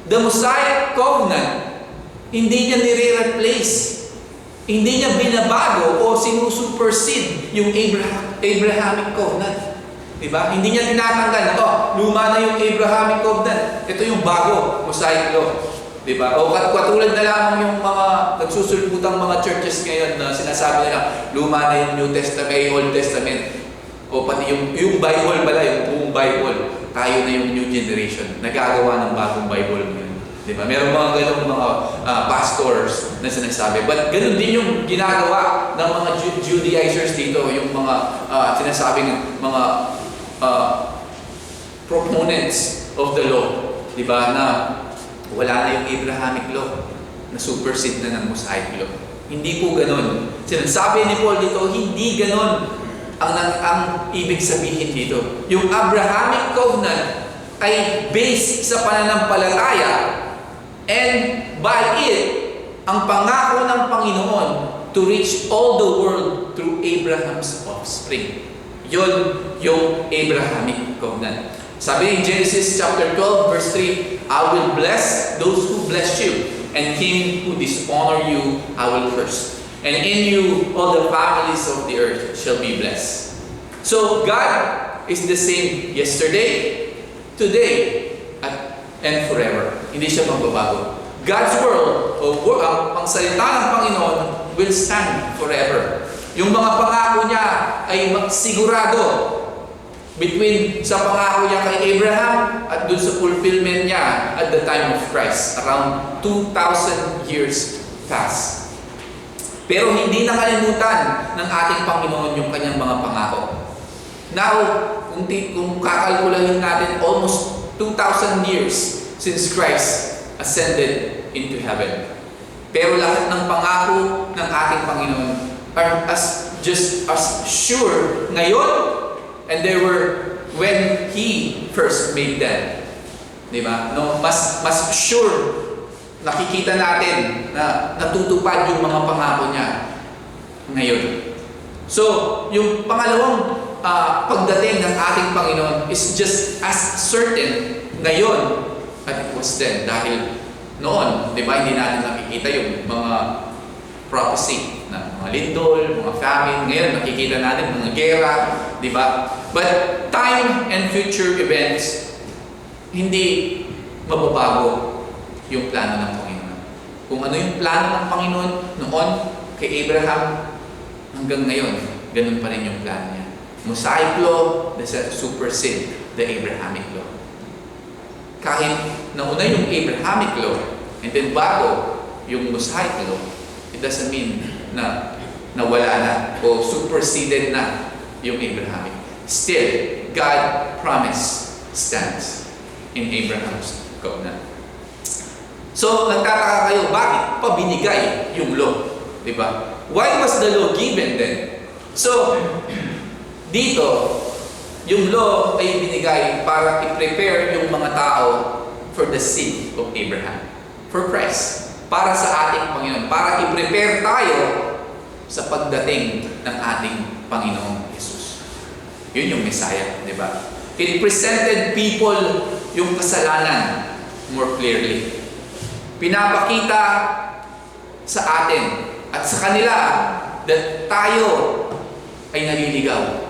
The Mosaic covenant, hindi niya nire-replace. Hindi niya binabago o sinusupersede yung Abrahamic covenant. Diba? Hindi niya tinatanggal. Luma na yung Abrahamic covenant. Ito yung bago, Mosaic law. Diba? O katulad na lamang yung mga nagsusulputang mga churches ngayon na sinasabi nila, luma na yung New Testament, Old Testament. O pati yung Bible pala, yung buong Bible. Tayo na yung new generation. Nagagawa ng bagong Bible ngayon. Diba? Meron mga ganong mga pastors na sinasabi. But ganun din yung ginagawa ng mga Judaizers dito. Yung mga sinasabing mga proponents of the law. Diba? Na wala na yung Abrahamic law, na supersede na ng Mosaic law. Hindi po ganun. Sinasabi ni Paul dito, hindi ganun ang ibig sabihin dito. Yung Abrahamic covenant ay based sa pananampalataya, and by it, ang pangako ng Panginoon to reach all the world through Abraham's offspring. Yun yung Abrahamic covenant. Sabi in Genesis chapter 12 verse 3, I will bless those who bless you, and him who dishonor you I will curse. And in you all the families of the earth shall be blessed. So God is the same yesterday, today, and forever. Hindi siya magbabago. God's word, ang salita ng Panginoon, will stand forever. Yung mga pangako niya ay sigurado. Between sa pangako niya kay Abraham at dun sa fulfillment niya at the time of Christ, around 2,000 years past. Pero hindi nakalimutan ng ating Panginoon yung kanyang mga pangako. Now, kung kakalkulahin natin, almost 2,000 years since Christ ascended into heaven. Pero lahat ng pangako ng ating Panginoon are just as sure ngayon, and they were when He first made them. Diba? No, mas sure nakikita natin na natutupad yung mga pangako niya ngayon. So, yung pangalawang pagdating ng ating Panginoon is just as certain ngayon as it was then. Dahil noon, di ba, hindi natin nakikita yung mga prophecy na mga lindol, mga famine. Ngayon, nakikita natin mga gera, di ba? But time and future events, hindi mababago yung plano ng Panginoon. Kung ano yung plano ng Panginoon noon kay Abraham, hanggang ngayon, ganun pa rin yung plano niya. Mosaic law, the supersede the Abrahamic law. Kahit nauna yung Abrahamic law, and then bago yung Mosaic law, it doesn't mean na nawala na o superseded na yung Abrahamic. Still, God promise stands in Abraham's covenant. So, nagtataka kayo, bakit pa binigay yung law? Diba? Why was the law given then? So, dito, Yung law ay binigay para i-prepare yung mga tao for the seed of Abraham. For Christ. Para sa ating Panginoon. Para i-prepare tayo sa pagdating ng ating Panginoong Jesus. Yun yung Messiah, di ba? It presented people yung kasalanan more clearly. Pinapakita sa atin at sa kanila that tayo ay naliligaw.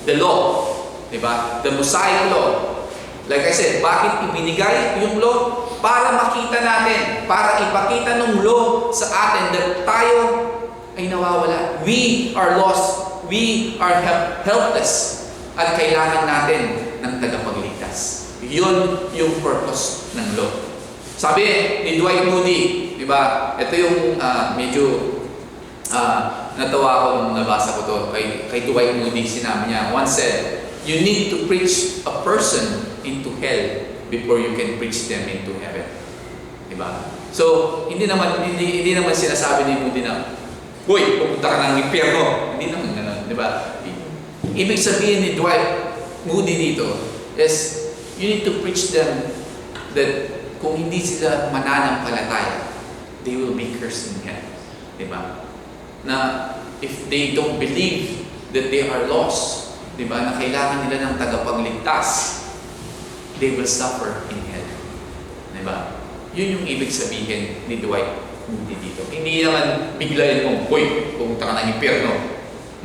The law, di ba? The Mosaic law. Like I said, bakit ibinigay yung law? Para makita natin, para ipakita ng law sa atin that tayo ay nawawala. We are lost. We are helpless. At kailangan natin ng tagapagligtas. Yun yung purpose ng law. Sabi ni Dwight Moody, di ba? Ito yung medyo natawa ko nung nabasa ko to. Kay Dwight Moody, sinabi niya, once said, you need to preach a person into hell before you can preach them into heaven. Di ba? So, hindi naman sinasabi ni Moody na, uy, pupunta ka ng impyerno. Hindi naman ganun, di ba? Ibig sabihin ni Dwight Moody dito is, you need to preach them that kung hindi sila mananampalataya, they will be cursed in hell. Di ba? Na if they don't believe that they are lost, di ba, na kailangan nila ng tagapagligtas, they will suffer in hell. Di ba? Yun yung ibig sabihin ni Dwight Moody dito. Hindi naman biglayin mo, uy, pumunta ka ng impyerno,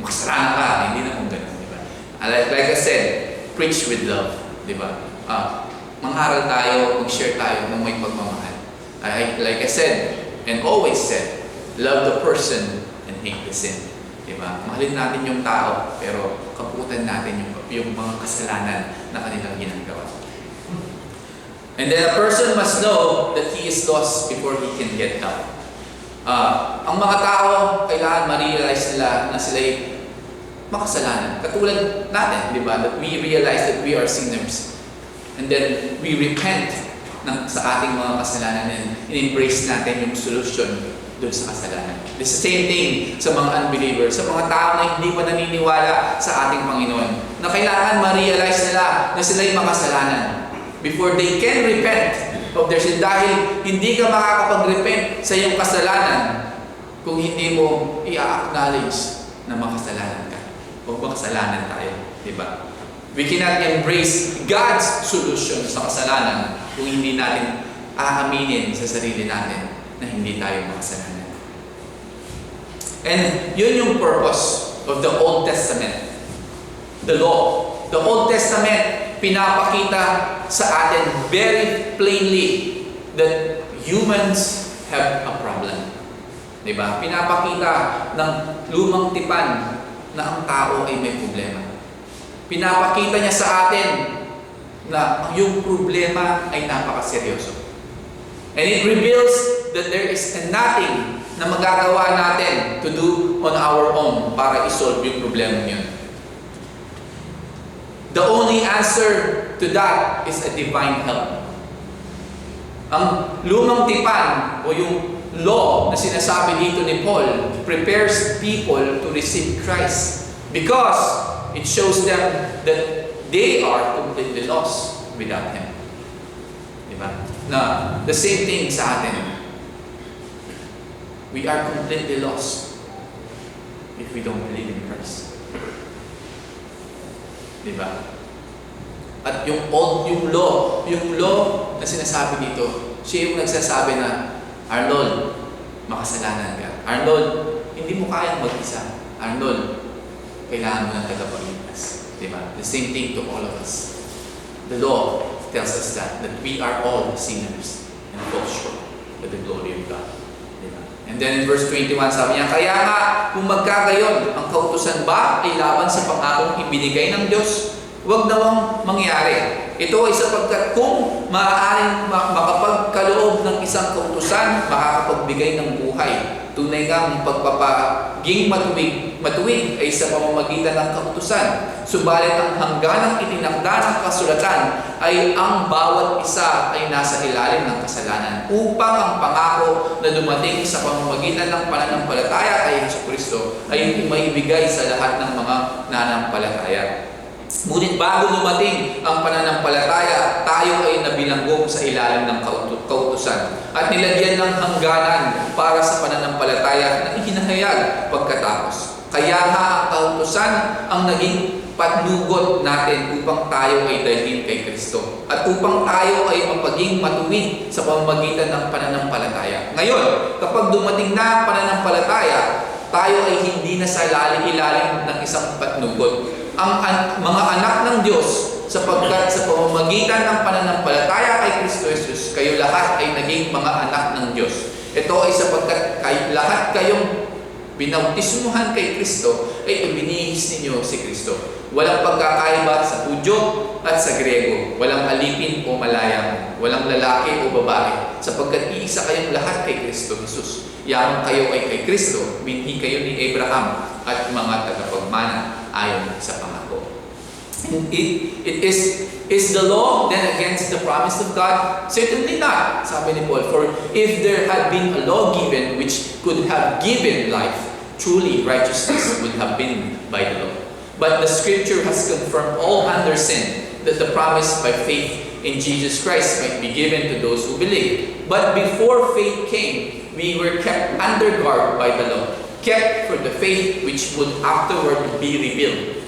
makasalanan ka. Hindi naman ganun, di ba? Like I said, preach with love, di ba? Mangaral tayo, mag-share tayo ng may pagmamahal. Like I said, and always said, love the person and hate the sin. Diba? Mahalin natin yung tao, pero kaputan natin yung mga kasalanan na kanilang ginagawa. And then a person must know that he is lost before he can get help. Ang mga tao, kailangan ma-realize nila na sila'y makasalanan. Katulad natin, di ba? That we realize that we are sinners. And then we repent sa ating mga kasalanan and in-embrace natin yung solution doon sa kasalanan. It's the same thing sa mga unbelievers, sa mga tao na hindi pa naniniwala sa ating Panginoon, na kailangan ma-realize nila na sila'y makasalanan before they can repent of their sin. Dahil hindi ka makakapag-repent sa iyong kasalanan kung hindi mo i-acknowledge na makasalanan ka o makasalanan tayo. Diba? We cannot embrace God's solution sa kasalanan kung hindi natin aaminin sa sarili natin na hindi tayo makasalanan. And yun yung purpose of the Old Testament. The law. The Old Testament, pinapakita sa atin very plainly that humans have a problem. Diba? Pinapakita ng lumang tipan na ang tao ay may problema. Pinapakita niya sa atin na yung problema ay napakaseryoso. And it reveals that there is nothing na magagawa natin to do on our own para isolve yung problema yun. The only answer to that is a divine help. Ang lumang tipan o yung law na sinasabi dito ni Paul prepares people to receive Christ because it shows them that they are completely lost without Him. Diba? Na the same thing sa atin. We are completely lost if we don't believe in Christ. Diba? At yung law na sinasabi dito, siya yung nagsasabi na, Arnold, makasalanan ka. Arnold, hindi mo kayang mag-isa. Arnold, kailangan mo ng tagapagligtas. Diba? The same thing to all of us. The law tells us that we are all sinners and fall short of the glory of God. Diba? And then in verse 21, sabi niya, kaya nga, kung magkagayon, ang kautusan ba ay laban sa pangakong ibinigay ng Diyos? Huwag nawang mangyari. Ito ay sapagkat kung maaaring makapagkaloob ng isang kautusan, makakapagbigay ng buhay. Tunay nga ang pagpapaging matuwid ay sa pamamagitan ng kautusan. Subalit ang hangganang itinakda ng kasulatan ay ang bawat isa ay nasa ilalim ng kasalanan upang ang pangako na dumating sa pamamagitan ng pananampalataya kay Jesucristo ay maibigay sa lahat ng mga nanampalataya. Ngunit bago dumating ang pananampalataya, tayo ay nabilanggo sa ilalim ng kautusan at nilagyan ng hangganan para sa pananampalataya na ihinahayag pagkatapos. Kaya nga ang kautusan ang naging patnugot natin upang tayo ay dalhin kay Kristo at upang tayo ay mapaging matuwid sa pamamagitan ng pananampalataya. Ngayon, kapag dumating na ang pananampalataya, tayo ay hindi na sa ilalim ng isang patnugot. Ang mga anak ng Diyos, sapagkat sa pamamagitan ng pananampalataya kay Kristo Jesus, kayo lahat ay naging mga anak ng Diyos. Ito ay sapagkat lahat kayong binautismuhan kay Kristo ay ibinihis ninyo si Kristo. Walang pagkakaiba sa Hudyo at sa Grego. Walang alipin o malayang. Walang lalaki o babae. Sapagkat iisa kayong lahat kay Kristo Jesus. Yaman kayo ay kay Kristo, binhi kayo ni Abraham at mga tagapagmana ayon sa pangako. Is the law then against the promise of God? Certainly not, sabi ni Paul. For if there had been a law given which could have given life, truly righteousness would have been by the law. But the Scripture has confirmed all under sin, that the promise by faith in Jesus Christ might be given to those who believe. But before faith came, we were kept under guard by the law, kept for the faith which would afterward be revealed.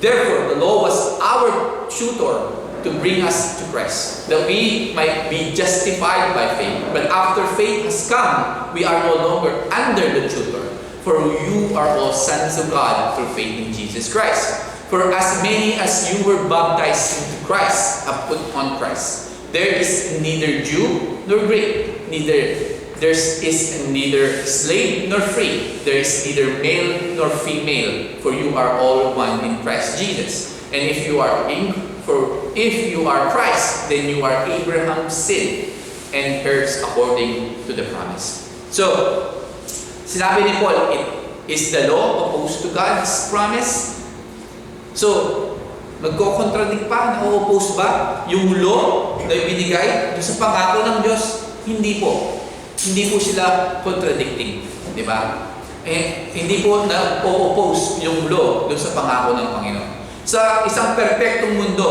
Therefore, the law was our tutor to bring us to Christ, that we might be justified by faith. But after faith has come, we are no longer under the tutor. For you are all sons of God through faith in Jesus Christ. For as many as you were baptized into Christ have put on Christ. There is neither Jew nor Greek, there is neither slave nor free. There is neither male nor female, for you are all one in Christ Jesus. And if you are Christ, then you are Abraham's seed and heirs according to the promise. So, sinabi ni Paul, is the law opposed to God's promise? So, nagko-contradict pa, na-oppose ba yung law na ibinigay doon sa pangako ng Diyos? Hindi po. Hindi po sila contradicting. Di ba? Hindi po na-oppose yung law doon sa pangako ng Panginoon. Sa isang perpektong mundo,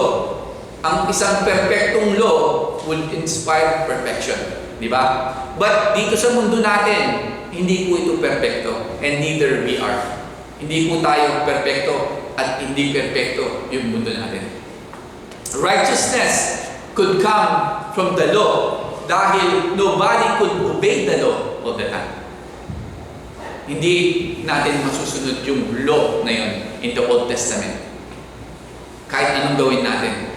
ang isang perpektong law will inspire perfection. Di ba? But dito sa mundo natin, hindi po ito perfecto, and neither we are. Hindi po tayo perfecto at hindi perfecto yung mundo natin. Righteousness could come from the law dahil nobody could obey the law all the time. Hindi natin masusunod yung law na yun in the Old Testament. Kahit anong gawin natin.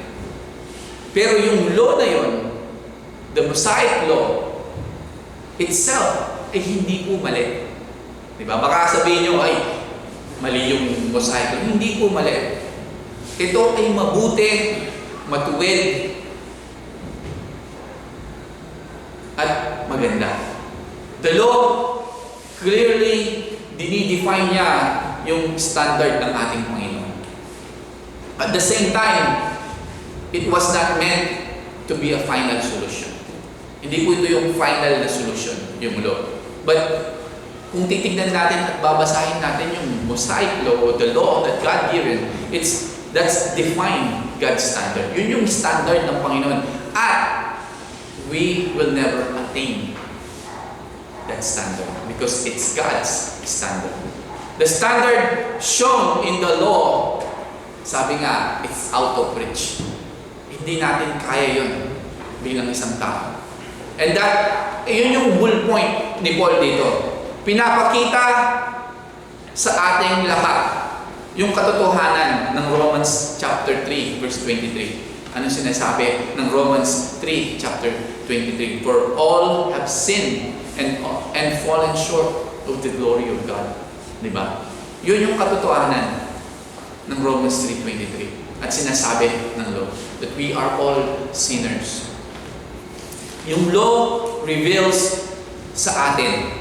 Pero yung law na yun, the Mosaic law itself, ay hindi po mali. Diba? Baka sabihin nyo, ay, mali yung Mosaic law. Hindi po mali. Ito ay mabuti, matuwid, at maganda. The law, clearly, dinidefine niya yung standard ng ating Panginoon. At the same time, it was not meant to be a final solution. Hindi po ito yung final na solution, yung law. But kung titignan natin at babasahin natin yung Mosaic law o the law that God given, that's define God's standard. Yun yung standard ng Panginoon. At we will never attain that standard because it's God's standard. The standard shown in the law, sabi nga, it's out of reach. Hindi natin kaya yun bilang isang tao. And yun yung whole point ni Paul dito. Pinapakita sa ating lahat yung katotohanan ng Romans chapter 3 verse 23. Ano sinasabi ng Romans 3 chapter 23? For all have sinned and fallen short of the glory of God. Diba? Yun yung katotohanan ng Romans 3:23. At sinasabi ng law that we are all sinners. Yung law reveals sa atin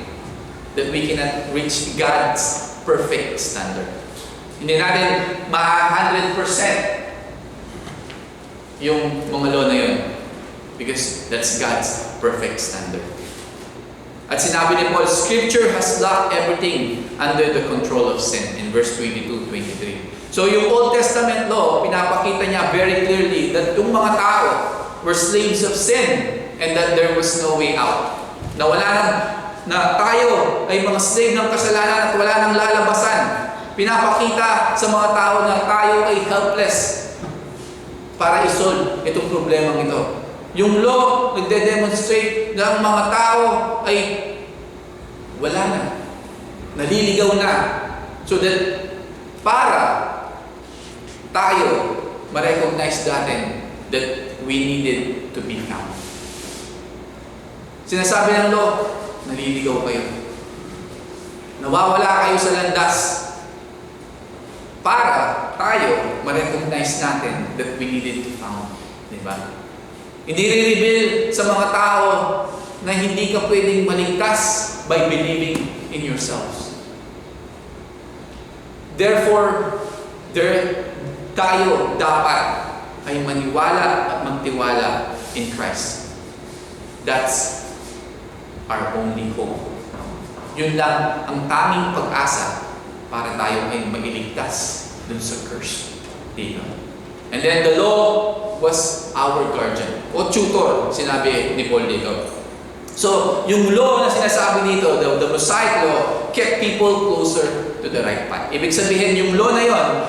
that we cannot reach God's perfect standard. Hindi natin ma-100% yung mga law na yun because that's God's perfect standard. At sinabi ni Paul, Scripture has locked everything under the control of sin in verse 22-23. So yung Old Testament law, pinapakita niya very clearly that yung mga tao were slaves of sin and that there was no way out. Na wala na tayo ay mga slave ng kasalanan at wala nang lalabasan. Pinapakita sa mga tao na tayo ay helpless para isolve itong problemang ito. Yung law nagde-demonstrate na ang mga tao ay wala na, naliligaw na, so that para tayo ma-recognize natin that we needed to be found. Sinasabi ng law, naliligaw kayo, nawawala kayo sa landas, para tayo ma-recognize natin that we needed to be found. Diba? Hindi re-reveal sa mga tao na hindi ka pwedeng maligtas by believing in yourselves. Therefore, tayo dapat ay maniwala at magtiwala in Christ. That's our only hope. Yun lang ang tanging pag-asa para tayo ay mailigtas dun sa curse dito. And then the law was our guardian o tutor, sinabi ni Paul dito. So, yung law na sinasabi dito, the Mosaic law, kept people closer to the right path. Ibig sabihin, yung law na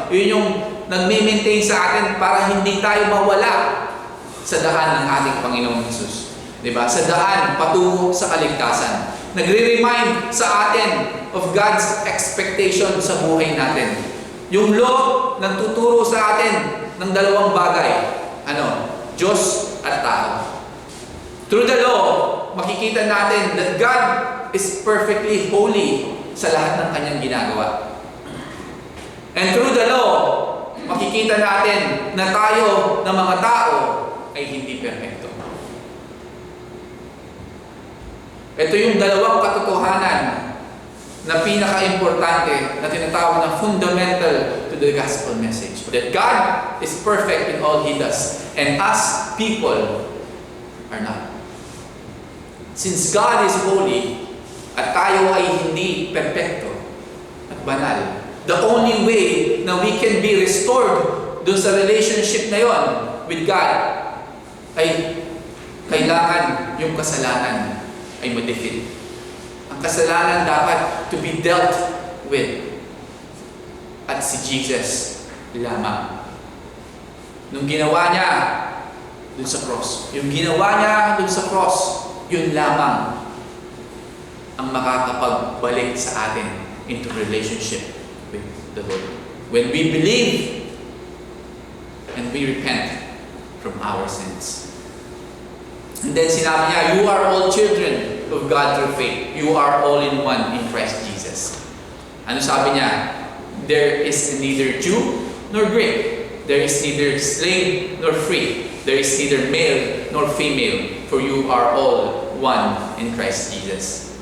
yun yung nagme-maintain sa atin para hindi tayo mawala sa daan ng ating Panginoong Jesus. Diba? Sa daan, patungo sa kaligtasan. Nagre-remind sa atin of God's expectation sa buhay natin. Yung law nagtuturo sa atin ng dalawang bagay. Diyos at tao. Through the law, makikita natin that God is perfectly holy sa lahat ng kanyang ginagawa. And through the law, makikita natin na tayo na mga tao ay hindi perfecto. Ito yung dalawang katotohanan na pinaka-importante na tinatawag na fundamental to the gospel message. That God is perfect in all He does. And us, people, are not. Since God is holy at tayo ay hindi perfecto at banal, the only way na we can be restored dun sa relationship na yon with God ay kailangan yung kasalanan ay ma-defeat. Ang kasalanan dapat to be dealt with. At si Jesus lamang. Nung ginawa niya dun sa cross, yung ginawa niya dun sa cross, yun lamang ang makakapagbalik sa atin into relationship with the Lord. When we believe and we repent from our sins. And then sinabi niya, you are all children of God through faith. You are all in one in Christ Jesus. Ano sabi niya? There is neither Jew nor Greek. There is neither slave nor free. There is neither male nor female. For you are all one in Christ Jesus.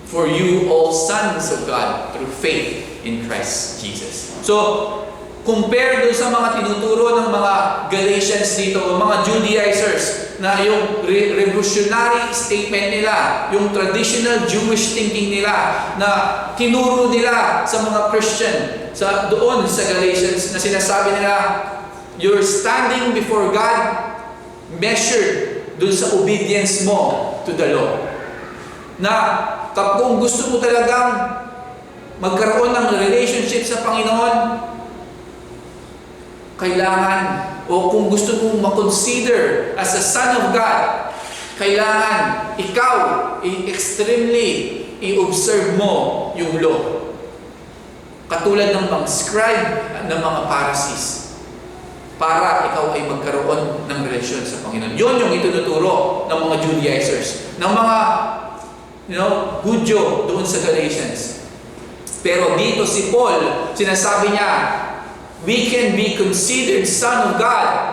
For you all sons of God through faith in Christ Jesus. So, compare dun sa mga tinuturo ng mga Galatians dito, mga Judaizers, na yung revolutionary statement nila, yung traditional Jewish thinking nila, na tinuro nila sa mga Christian, doon sa Galatians, na sinasabi nila, you're standing before God measured dun sa obedience mo to the law. Na kung gusto mo talagang magkaroon ng relationship sa Panginoon, kailangan, o kung gusto mong makonsider as a son of God, kailangan ikaw extremely i-observe mo yung law. Katulad ng mga scribe at ng mga Pharisees, para ikaw ay magkaroon ng relasyon sa Panginoon. Yun yung itinuturo ng mga Judaizers, ng mga Hudyo doon sa Galatians. Pero dito si Paul, sinasabi niya, we can be considered son of God